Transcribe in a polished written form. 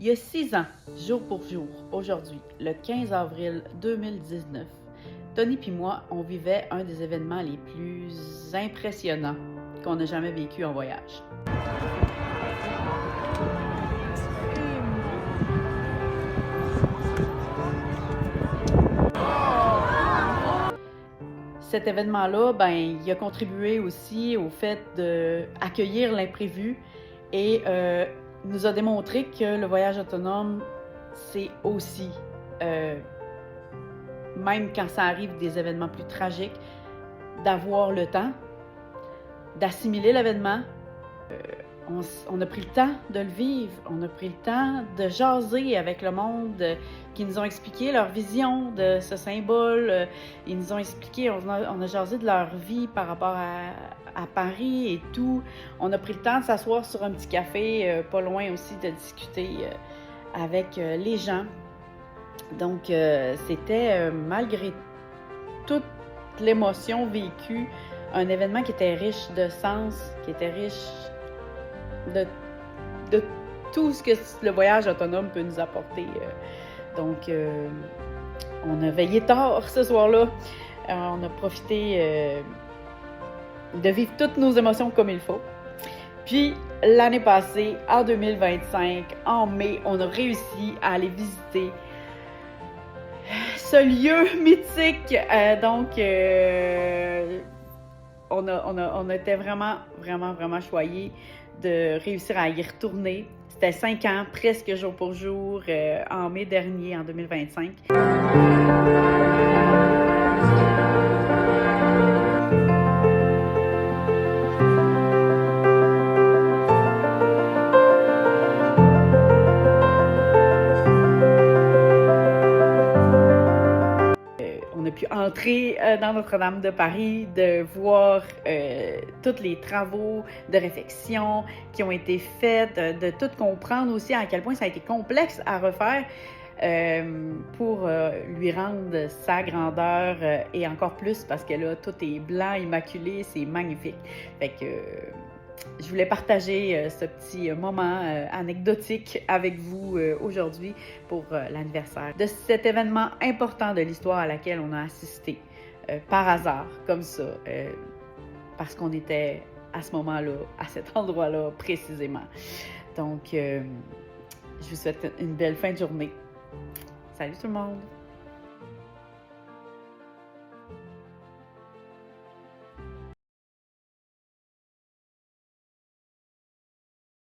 Il y a 6 ans, jour pour jour, aujourd'hui, le 15 avril 2019, Tony et moi, on vivait un des événements les plus impressionnants qu'on ait jamais vécu en voyage. Cet événement-là, il a contribué aussi au fait d'accueillir l'imprévu et nous a démontré que le voyage autonome, c'est aussi, même quand ça arrive des événements plus tragiques, d'avoir le temps, d'assimiler l'événement. On a pris le temps de le vivre, on a pris le temps de jaser avec le monde qui nous ont expliqué leur vision de ce symbole. Ils nous ont expliqué, on a jasé de leur vie par rapport à Paris et tout. On a pris le temps de s'asseoir sur un petit café, pas loin aussi de discuter avec les gens. Donc, c'était, malgré toute l'émotion vécue, un événement qui était riche de sens, qui était riche de tout ce que le voyage autonome peut nous apporter. Donc, on a veillé tard ce soir-là. On a profité de vivre toutes nos émotions comme il faut. Puis, l'année passée, en 2025, en mai, on a réussi à aller visiter ce lieu mythique. On était vraiment choyés de réussir à y retourner. C'était 5 ans, presque jour pour jour, en mai dernier, en 2025. On a pu entrer dans Notre-Dame de Paris, de voir tous les travaux de réfection qui ont été faits, de tout comprendre aussi à quel point ça a été complexe à refaire pour lui rendre sa grandeur et encore plus parce que là, tout est blanc, immaculé, c'est magnifique. Fait que je voulais partager ce petit moment anecdotique avec vous aujourd'hui pour l'anniversaire de cet événement important de l'histoire à laquelle on a assisté par hasard, comme ça, parce qu'on était à ce moment-là, à cet endroit-là précisément. Donc, je vous souhaite une belle fin de journée. Salut tout le monde!